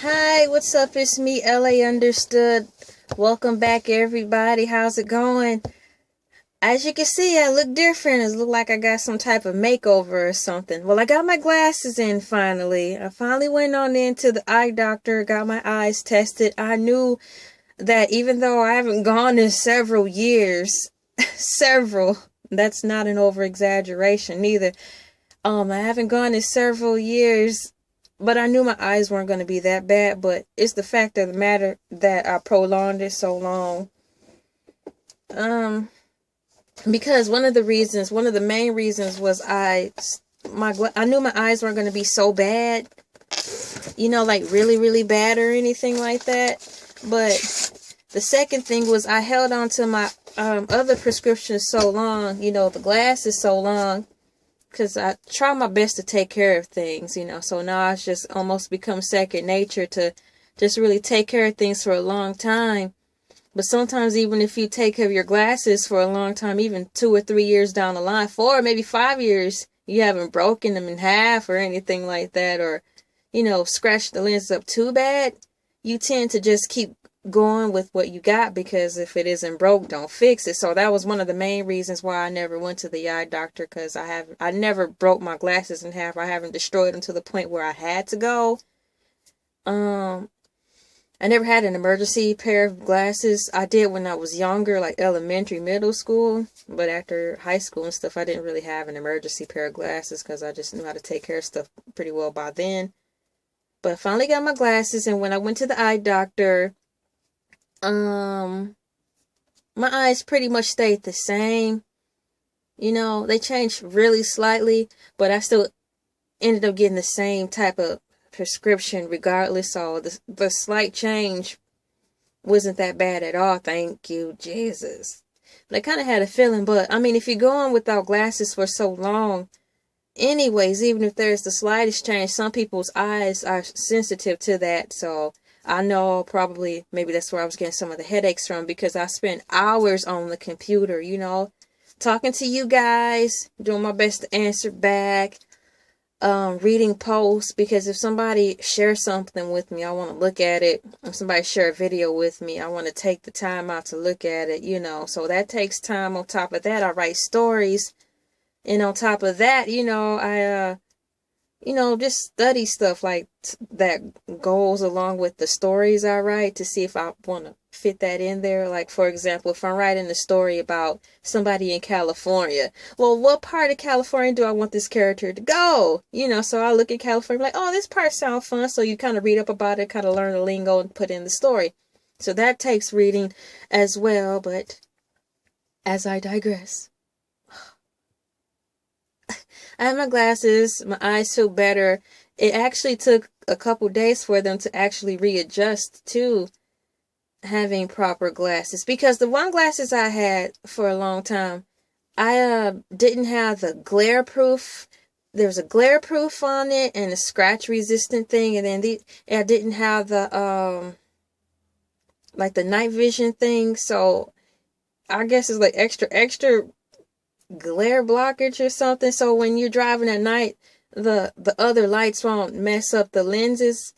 Hi, what's up? It's me, Elay Understood. Welcome back, everybody. How's it going? As you can see, I look different. It look like I got some type of makeover or something. Well, I got my glasses in finally. I finally went on into the eye doctor, got my eyes tested. I knew that even though I haven't gone in several years, several, that's not an over exaggeration either. I haven't gone in several years, but I knew my eyes weren't going to be that bad. But it's the fact of the matter that I prolonged it so long. Because one of the main reasons was I knew my eyes weren't going to be so bad, like really, really bad or anything like that. But the second thing was I held on to my other prescriptions so long, the glasses so long, because I try my best to take care of things, so now it's just almost become second nature to just really take care of things for a long time. But sometimes even if you take care of your glasses for a long time, even 2 or 3 years down the line, 4 or maybe 5 years, you haven't broken them in half or anything like that, or, scratched the lens up too bad, you tend to just keep going with what you got, because if it isn't broke, don't fix it. So that was one of the main reasons why I never went to the eye doctor, because I never broke my glasses in half. I haven't destroyed them to the point where I had to go. I never had an emergency pair of glasses. I did when I was younger, like elementary, middle school. But after high school and stuff, I didn't really have an emergency pair of glasses because I just knew how to take care of stuff pretty well by then. But I finally got my glasses, and when I went to the eye doctor, my eyes pretty much stayed the same. They changed really slightly, but I still ended up getting the same type of prescription regardless. So the slight change wasn't that bad at all. Thank you, Jesus. But I kind of had a feeling, but I mean, if you're going without glasses for so long, anyways, even if there's the slightest change, some people's eyes are sensitive to that. So I know probably maybe that's where I was getting some of the headaches from, because I spent hours on the computer, talking to you guys, doing my best to answer back, reading posts, because if somebody shares something with me, I want to look at it. If somebody share a video with me, I want to take the time out to look at it, so that takes time. On top of that, I write stories, and on top of that, I just study stuff like that goes along with the stories I write, to see if I want to fit that in there. Like, for example, if I'm writing a story about somebody in California, well, what part of California do I want this character to go? So I look at California like, oh, this part sounds fun. So you kind of read up about it, kind of learn the lingo and put in the story. So that takes reading as well. But as I digress, I have my glasses, my eyes feel better. It actually took a couple days for them to actually readjust to having proper glasses, because the one glasses I had for a long time, I didn't have the glare proof. There's a glare proof on it and a scratch resistant thing, and then I didn't have the like the night vision thing. So I guess it's like extra glare blockage or something, so when you're driving at night, the other lights won't mess up the lenses.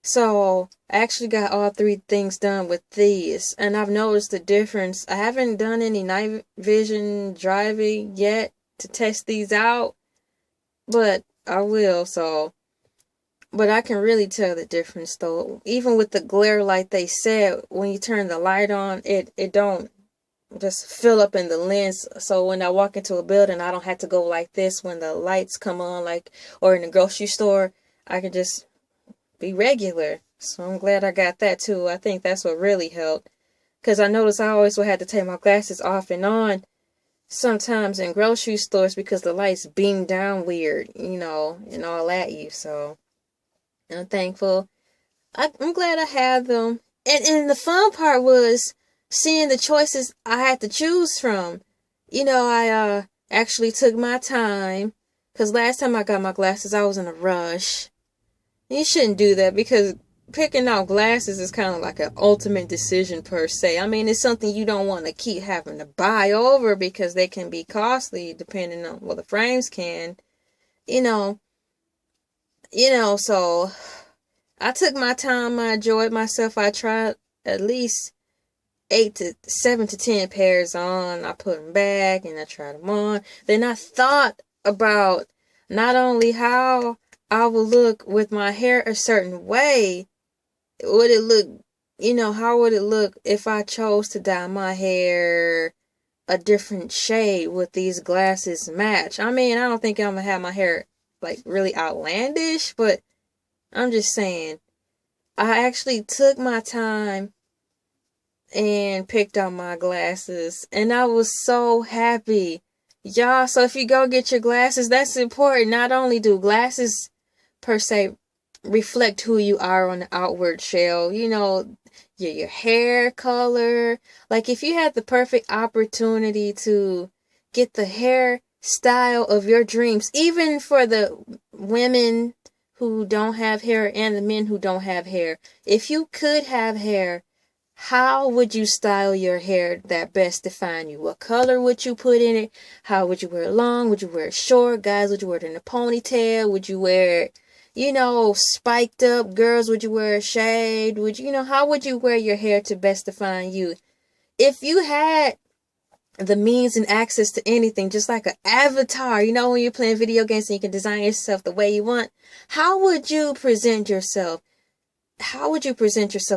So I actually got all 3 things done with these, and I've noticed the difference. I haven't done any night vision driving yet to test these out, but I will. But I can really tell the difference though. Even with the glare, like they said, when you turn the light on, it don't just fill up in the lens. So when I walk into a building, I don't have to go like this when the lights come on, or in the grocery store. I can just be regular. So I'm glad I got that too. I think that's what really helped, because I noticed I always would have to take my glasses off and on sometimes in grocery stores, because the lights beam down weird, and all at you. So I'm thankful. I'm glad I have them. And the fun part was seeing the choices I had to choose from. I actually took my time, because last time I got my glasses, I was in a rush. You shouldn't do that, because picking out glasses is kind of like an ultimate decision per se. I mean, it's something you don't want to keep having to buy over, because they can be costly depending on, well, the frames can, so I took my time. I enjoyed myself. I tried at least 7 to 10 pairs on. I put them back and I tried them on. Then I thought about not only how I would look with my hair a certain way, would it look, how would it look if I chose to dye my hair a different shade? Would these glasses match? I mean, I don't think I'm gonna have my hair like really outlandish, but I'm just saying, I actually took my time and picked out my glasses, and I was so happy. Y'all, so if you go get your glasses, that's important. Not only do glasses per se reflect who you are on the outward shell, your hair color. Like if you had the perfect opportunity to get the hair style of your dreams, even for the women who don't have hair and the men who don't have hair, if you could have hair, how would you style your hair that best define you? What color would you put in it? How would you wear it long? Would you wear it short? Guys, would you wear it in a ponytail? Would you wear it, spiked up? Girls, would you wear a shade? How would you wear your hair to best define you? If you had the means and access to anything, just like an avatar, when you're playing video games and you can design yourself the way you want, how would you present yourself?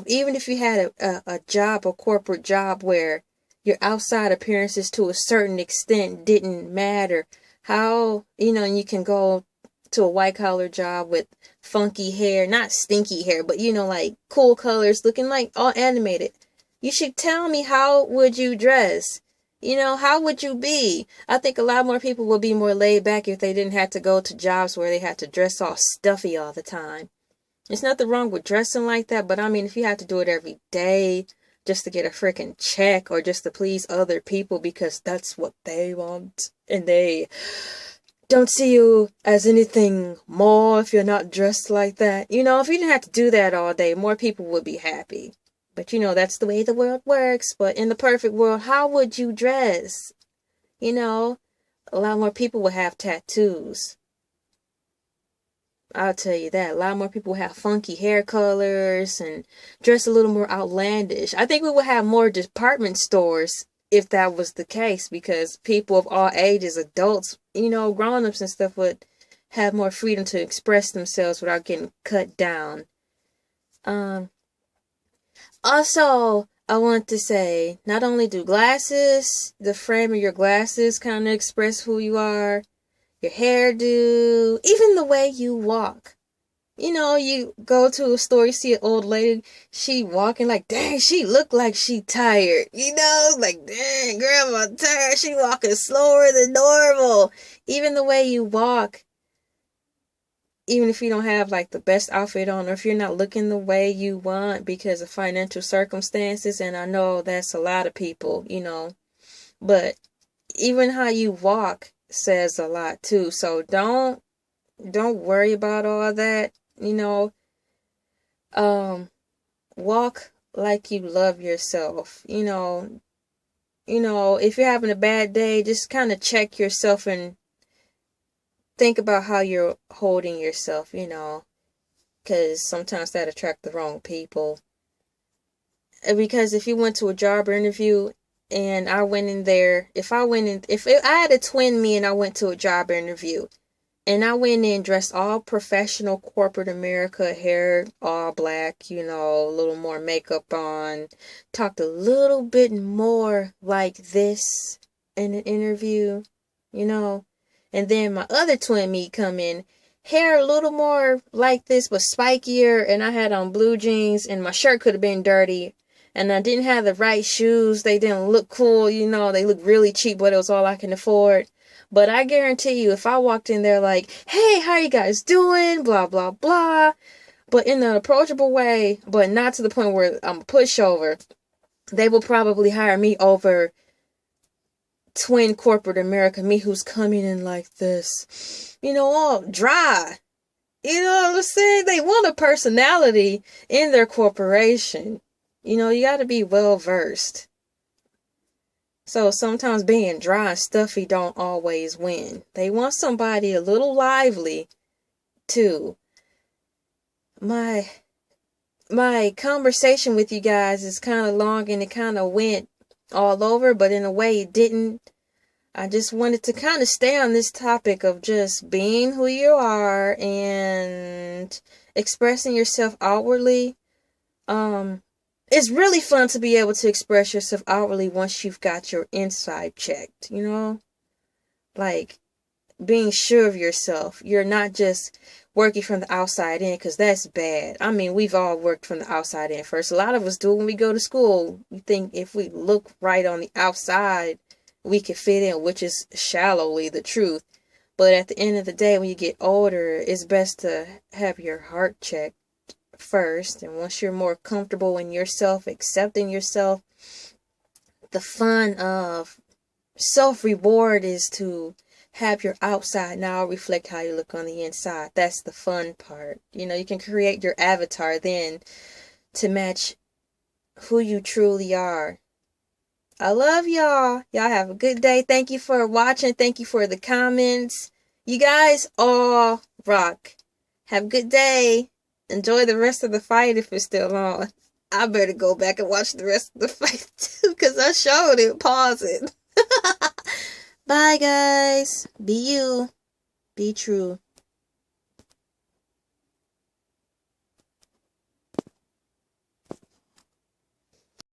Even if you had a job, a corporate job where your outside appearances to a certain extent didn't matter? How, you can go to a white collar job with funky hair, not stinky hair, but like cool colors, looking like all animated. You should tell me, how would you dress? How would you be? I think a lot more people would be more laid back if they didn't have to go to jobs where they had to dress all stuffy all the time. There's nothing wrong with dressing like that, but I mean, if you have to do it every day just to get a freaking check or just to please other people because that's what they want, and they don't see you as anything more if you're not dressed like that. If you didn't have to do that all day, more people would be happy. But that's the way the world works. But in the perfect world, how would you dress? A lot more people would have tattoos. I'll tell you that. A lot more people have funky hair colors and dress a little more outlandish. I think we would have more department stores if that was the case, because people of all ages, adults, grown-ups and stuff, would have more freedom to express themselves without getting cut down. Also, I want to say, not only do glasses, the frame of your glasses kind of express who you are, your hairdo, even the way you walk. You go to a store, you see an old lady, she walking like, dang, she look like she tired. Like, dang, grandma tired, she walking slower than normal. Even the way you walk, even if you don't have like the best outfit on, or if you're not looking the way you want because of financial circumstances, and I know that's a lot of people, but even how you walk says a lot too. So don't worry about all that. Walk like you love yourself. If you're having a bad day, just kind of check yourself and think about how you're holding yourself, because sometimes that attracts the wrong people. Because if you went to a job interview and I went in there, if I had a twin me and I went to a job interview and I went in dressed all professional corporate America, hair all black, a little more makeup on, talked a little bit more like this in an interview, and then my other twin me come in, hair a little more like this but spikier, and I had on blue jeans and my shirt could have been dirty, and I didn't have the right shoes. They didn't look cool, they looked really cheap, but it was all I can afford. But I guarantee you, if I walked in there like, hey, how you guys doing? Blah, blah, blah. But in an approachable way, but not to the point where I'm a pushover, they will probably hire me over twin corporate America, me who's coming in like this, all dry. You know what I'm saying? They want a personality in their corporation. You got to be well versed. So sometimes being dry and stuffy don't always win. They want somebody a little lively too. My my conversation with you guys is kind of long and it kind of went all over, but in a way it didn't. I just wanted to kind of stay on this topic of just being who you are and expressing yourself outwardly. It's really fun to be able to express yourself outwardly once you've got your inside checked, you know? Like, being sure of yourself. You're not just working from the outside in, because that's bad. I mean, we've all worked from the outside in first. A lot of us do when we go to school. We think if we look right on the outside, we can fit in, which is shallowly the truth. But at the end of the day, when you get older, it's best to have your heart checked first. And once you're more comfortable in yourself, accepting yourself, the fun of self-reward is to have your outside now reflect how you look on the inside. That's the fun part. You know, you can create your avatar then to match who you truly are. I love y'all. Y'all have a good day. Thank you for watching. Thank you for the comments. You guys all rock. Have a good day. Enjoy the rest of the fight if it's still on. I better go back and watch the rest of the fight too, because I showed it. Pause it. Bye, guys. Be you. Be true.